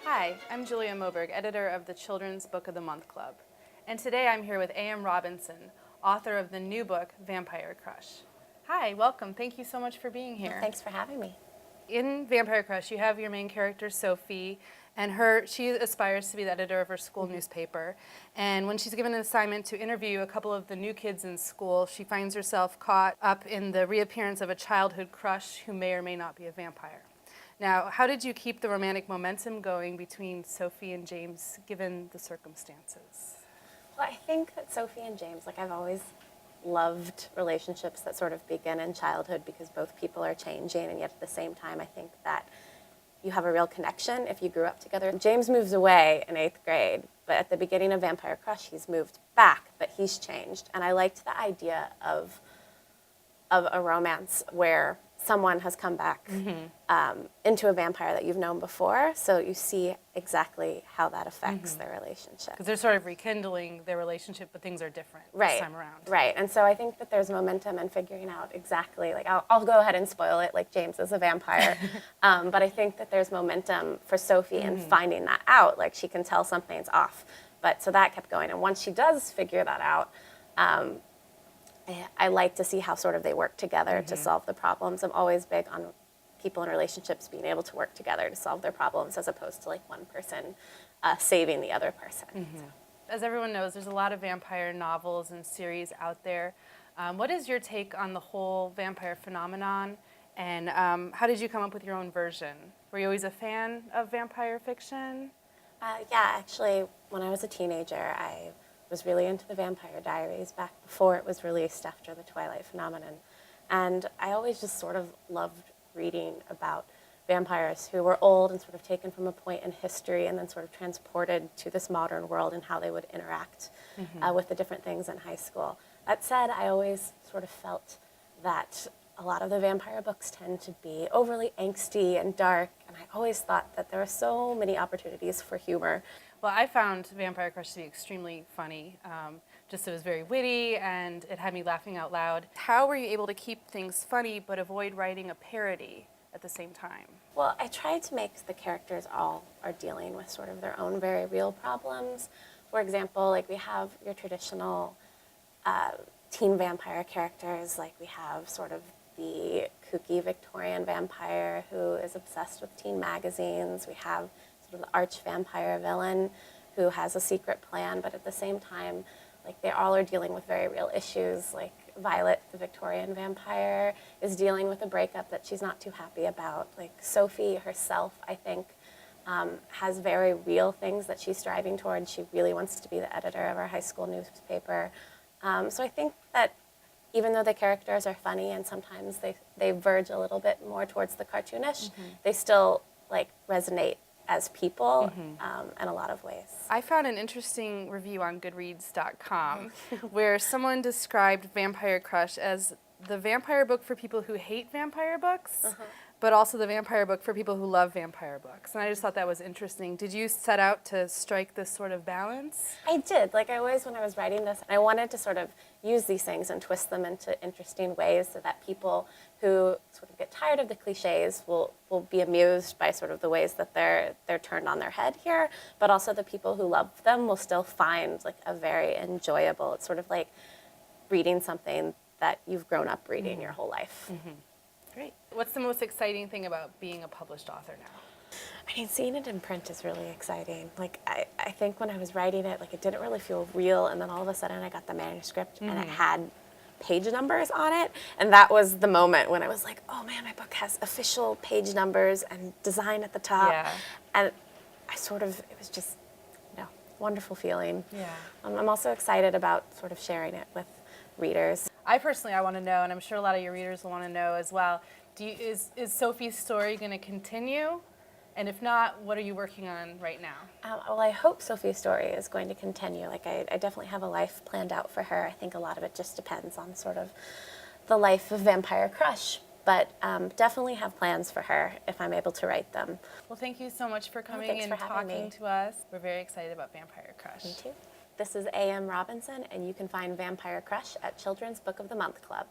Hi, I'm Julia Moberg, editor of the Children's Book of the Month Club. And today I'm here with A.M. Robinson, author of the new book, Vampire Crush. Hi, welcome. Thank you so much for being here. Well, thanks for having me. In Vampire Crush, you have your main character, Sophie, and she aspires to be the editor of her school newspaper. And when she's given an assignment to interview a couple of the new kids in school, she finds herself caught up in the reappearance of a childhood crush who may or may not be a vampire. Now, how did you keep the romantic momentum going between Sophie and James, given the circumstances? Well, I think that Sophie and James, I've always loved relationships that sort of begin in childhood because both people are changing, and yet at the same time, I think that you have a real connection if you grew up together. James moves away in 8th grade, but at the beginning of Vampire Crush, he's moved back, but he's changed. And I liked the idea of a romance where someone has come back into a vampire that you've known before, so you see exactly how that affects their relationship. Because they're sort of rekindling their relationship, but things are different this time around. Right, and so I think that there's momentum in figuring out exactly, I'll go ahead and spoil it, James is a vampire, but I think that there's momentum for Sophie in finding that out, she can tell something's off. But so that kept going, and once she does figure that out, I like to see how sort of they work together to solve the problems. I'm always big on people in relationships being able to work together to solve their problems as opposed to one person saving the other person. So. As everyone knows, there's a lot of vampire novels and series out there. What is your take on the whole vampire phenomenon, and how did you come up with your own version? Were you always a fan of vampire fiction? Yeah, actually, when I was a teenager, I was really into the Vampire Diaries back before it was released after the Twilight phenomenon. And I always just sort of loved reading about vampires who were old and sort of taken from a point in history and then sort of transported to this modern world and how they would interact with the different things in high school. That said, I always sort of felt that a lot of the vampire books tend to be overly angsty and dark, and I always thought that there were so many opportunities for humor. Well, I found Vampire Crush to be extremely funny. It was very witty, and it had me laughing out loud. How were you able to keep things funny but avoid writing a parody at the same time? Well, I tried to make the characters all are dealing with sort of their own very real problems. For example, we have your traditional teen vampire characters, we have sort of the kooky Victorian vampire who is obsessed with teen magazines. We have the arch vampire villain who has a secret plan, but at the same time, they all are dealing with very real issues. Violet, the Victorian vampire, is dealing with a breakup that she's not too happy about. Sophie herself, I think, has very real things that she's striving towards. She really wants to be the editor of our high school newspaper. So I think that even though the characters are funny and sometimes they verge a little bit more towards the cartoonish, they still resonate as people in a lot of ways. I found an interesting review on Goodreads.com where someone described Vampire Crush as the vampire book for people who hate vampire books, but also the vampire book for people who love vampire books. And I just thought that was interesting. Did you set out to strike this sort of balance? I did. I always, when I was writing this, I wanted to sort of use these things and twist them into interesting ways so that people who sort of get tired of the cliches will be amused by sort of the ways that they're turned on their head here, but also the people who love them will still find a very enjoyable, it's sort of like reading something that you've grown up reading your whole life. Great. What's the most exciting thing about being a published author now? I mean, seeing it in print is really exciting. I think when I was writing it, it didn't really feel real, and then all of a sudden I got the manuscript and it had page numbers on it, and that was the moment when I was like, oh man, my book has official page numbers and design at the top. Yeah. And it was just, wonderful feeling. Yeah. I'm also excited about sort of sharing it with readers. I want to know, and I'm sure a lot of your readers will want to know as well, is Sophie's story going to continue? And if not, what are you working on right now? Well, I hope Sophie's story is going to continue. I definitely have a life planned out for her. I think a lot of it just depends on sort of the life of Vampire Crush. But definitely have plans for her if I'm able to write them. Well, thank you so much for coming Thanks and for having talking me. to us. We're very excited about Vampire Crush. Me too. This is A.M. Robinson, and you can find Vampire Crush at Children's Book of the Month Club.